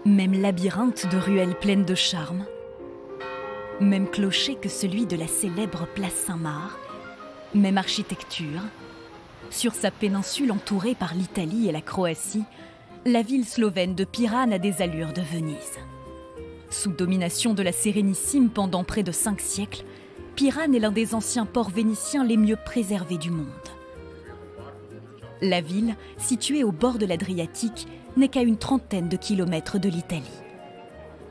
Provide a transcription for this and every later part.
Même labyrinthe de ruelles pleines de charme. Même clocher que celui de la célèbre place Saint-Marc. Même architecture. Sur sa péninsule entourée par l'Italie et la Croatie, la ville slovène de Pirane a des allures de Venise. Sous domination de la Sérénissime pendant près de 5 siècles, Pirane est l'un des anciens ports vénitiens les mieux préservés du monde. La ville, située au bord de l'Adriatique, n'est qu'à une trentaine de kilomètres de l'Italie.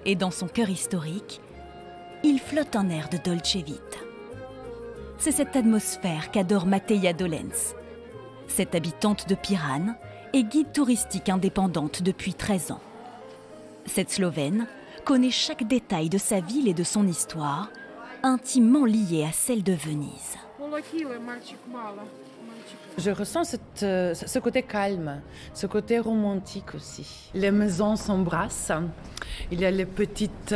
Et dans son cœur historique, il flotte un air de Dolce Vita. C'est cette atmosphère qu'adore Mateja Dolens. Cette habitante de Pirane est guide touristique indépendante depuis 13 ans. Cette Slovène connaît chaque détail de sa ville et de son histoire, intimement liée à celle de Venise. Je ressens ce côté calme, ce côté romantique aussi. Les maisons s'embrassent, il y a les petites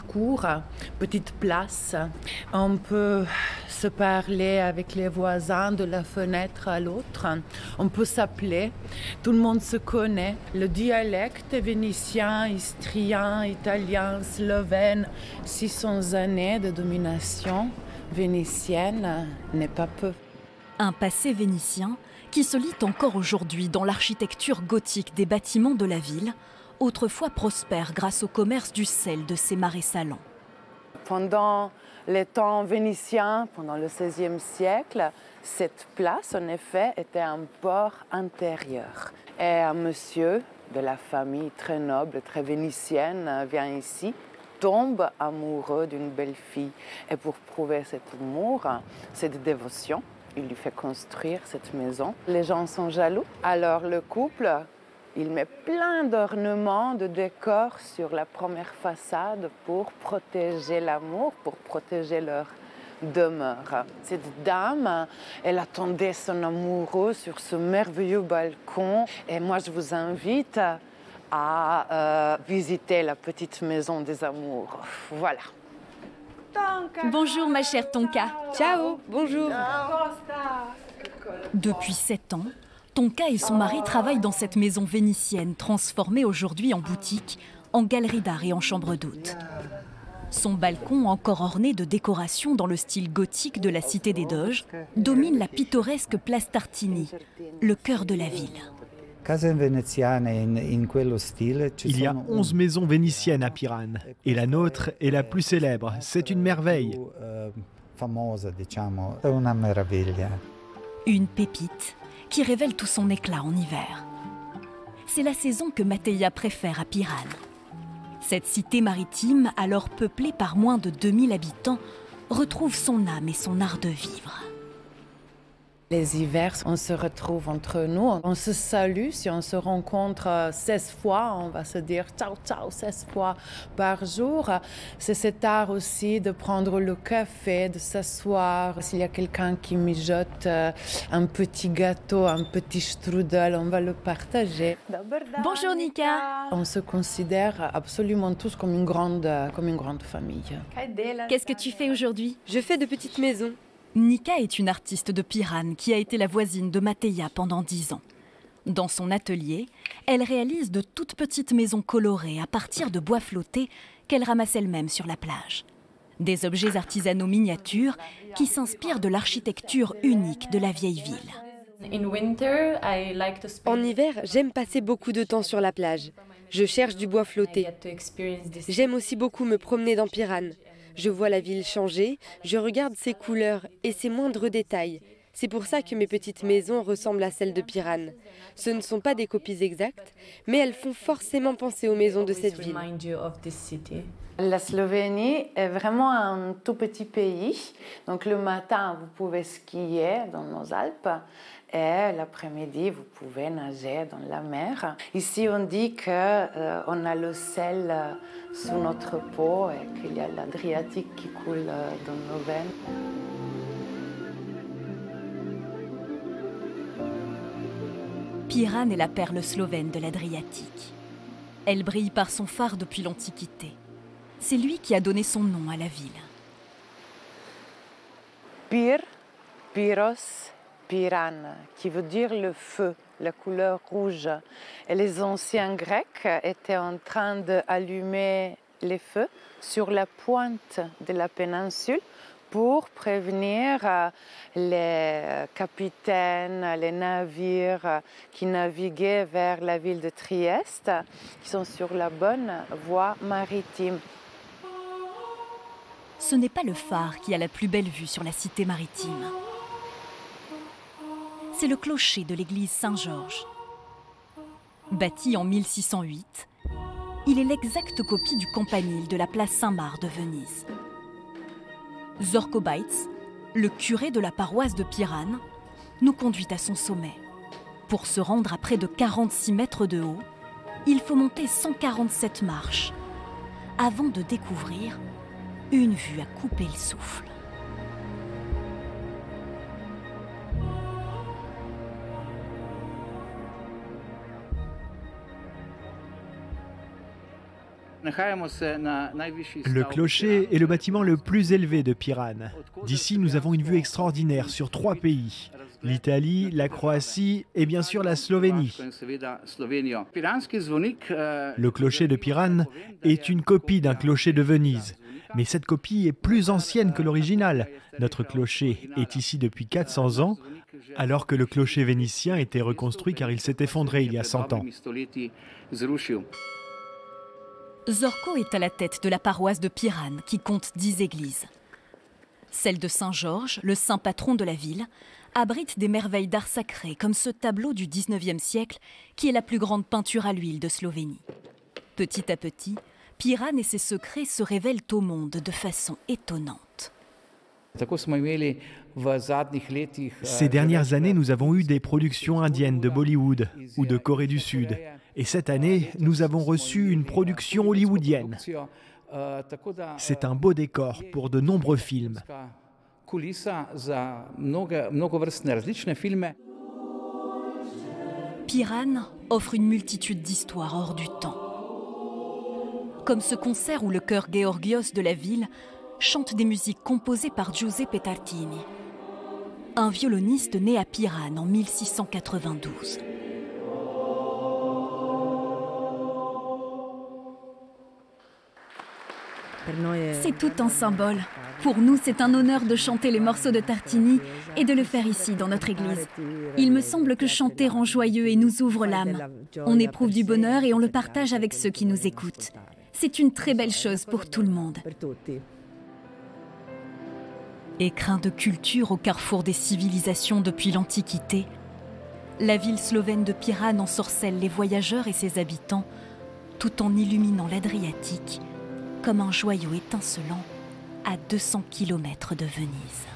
cours, petites places. On peut se parler avec les voisins de la fenêtre à l'autre. On peut s'appeler. Tout le monde se connaît. Le dialecte vénitien, istrien, italien, slovène, 600 années de domination vénitienne n'est pas peu. Un passé vénitien qui se lit encore aujourd'hui dans l'architecture gothique des bâtiments de la ville, autrefois prospère grâce au commerce du sel de ses marais salants. Pendant les temps vénitiens, pendant le XVIe siècle, cette place, en effet, était un port intérieur. Et un monsieur de la famille très noble, très vénitienne, vient ici, tombe amoureux d'une belle fille. Et pour prouver cet amour, cette dévotion, il lui fait construire cette maison. Les gens sont jaloux. Alors le couple, il met plein d'ornements, de décors sur la première façade pour protéger l'amour, pour protéger leur demeure. Cette dame, elle attendait son amoureux sur ce merveilleux balcon. Et moi, je vous invite à visiter la petite maison des amours. Voilà. Bonjour ma chère Tonka. Ciao, bonjour. Depuis 7 ans, Tonka et son mari travaillent dans cette maison vénitienne transformée aujourd'hui en boutique, en galerie d'art et en chambre d'hôte. Son balcon, encore orné de décorations dans le style gothique de la Cité des Doges, domine la pittoresque place Tartini, le cœur de la ville. Il y a 11 maisons vénitiennes à Pirane et la nôtre est la plus célèbre. C'est une merveille. Une pépite qui révèle tout son éclat en hiver. C'est la saison que Mateja préfère à Pirane. Cette cité maritime, alors peuplée par moins de 2000 habitants, retrouve son âme et son art de vivre. Les hivers, on se retrouve entre nous, on se salue. Si on se rencontre 16 fois, on va se dire ciao, ciao 16 fois par jour. C'est cet art aussi de prendre le café, de s'asseoir. S'il y a quelqu'un qui mijote un petit gâteau, un petit strudel, on va le partager. Bonjour Nika. On se considère absolument tous comme une grande famille. Qu'est-ce que tu fais aujourd'hui? Je fais de petites maisons. Nika est une artiste de Pirane qui a été la voisine de Mateja pendant 10 ans. Dans son atelier, elle réalise de toutes petites maisons colorées à partir de bois flottés qu'elle ramasse elle-même sur la plage. Des objets artisanaux miniatures qui s'inspirent de l'architecture unique de la vieille ville. En hiver, j'aime passer beaucoup de temps sur la plage. Je cherche du bois flotté. J'aime aussi beaucoup me promener dans Pirane. Je vois la ville changer, je regarde ses couleurs et ses moindres détails. C'est pour ça que mes petites maisons ressemblent à celles de Pirane. Ce ne sont pas des copies exactes, mais elles font forcément penser aux maisons de cette ville. La Slovénie est vraiment un tout petit pays. Donc le matin, vous pouvez skier dans nos Alpes et l'après-midi, vous pouvez nager dans la mer. Ici, on dit qu'on a le sel sous notre peau et qu'il y a l'Adriatique qui coule dans nos veines. Pirane est la perle slovène de l'Adriatique. Elle brille par son phare depuis l'Antiquité. C'est lui qui a donné son nom à la ville. Pir, Piros, Piran, qui veut dire le feu, la couleur rouge. Et les anciens Grecs étaient en train d'allumer les feux sur la pointe de la péninsule pour prévenir les capitaines, les navires qui naviguaient vers la ville de Trieste, qui sont sur la bonne voie maritime. Ce n'est pas le phare qui a la plus belle vue sur la cité maritime. C'est le clocher de l'église Saint-Georges. Bâti en 1608, il est l'exacte copie du campanile de la place Saint-Marc de Venise. Zorko Baitz, le curé de la paroisse de Piran, nous conduit à son sommet. Pour se rendre à près de 46 mètres de haut, il faut monter 147 marches avant de découvrir une vue à couper le souffle. Le clocher est le bâtiment le plus élevé de Piran. D'ici, nous avons une vue extraordinaire sur 3 pays, l'Italie, la Croatie et bien sûr la Slovénie. Le clocher de Piran est une copie d'un clocher de Venise. Mais cette copie est plus ancienne que l'original. Notre clocher est ici depuis 400 ans, alors que le clocher vénitien était reconstruit car il s'est effondré il y a 100 ans. Zorko est à la tête de la paroisse de Piran, qui compte 10 églises. Celle de Saint-Georges, le saint patron de la ville, abrite des merveilles d'art sacré, comme ce tableau du XIXe siècle, qui est la plus grande peinture à l'huile de Slovénie. Petit à petit, Piran et ses secrets se révèlent au monde de façon étonnante. Ces dernières années, nous avons eu des productions indiennes de Bollywood ou de Corée du Sud. Et cette année, nous avons reçu une production hollywoodienne. C'est un beau décor pour de nombreux films. Piran offre une multitude d'histoires hors du temps. Comme ce concert où le chœur Georgios de la ville chante des musiques composées par Giuseppe Tartini, un violoniste né à Piran en 1692. C'est tout un symbole. Pour nous, c'est un honneur de chanter les morceaux de Tartini et de le faire ici, dans notre église. Il me semble que chanter rend joyeux et nous ouvre l'âme. On éprouve du bonheur et on le partage avec ceux qui nous écoutent. C'est une très belle chose pour tout le monde. Écrin de culture au carrefour des civilisations depuis l'Antiquité, la ville slovène de Piran ensorcelle les voyageurs et ses habitants, tout en illuminant l'Adriatique comme un joyau étincelant à 200 km de Venise.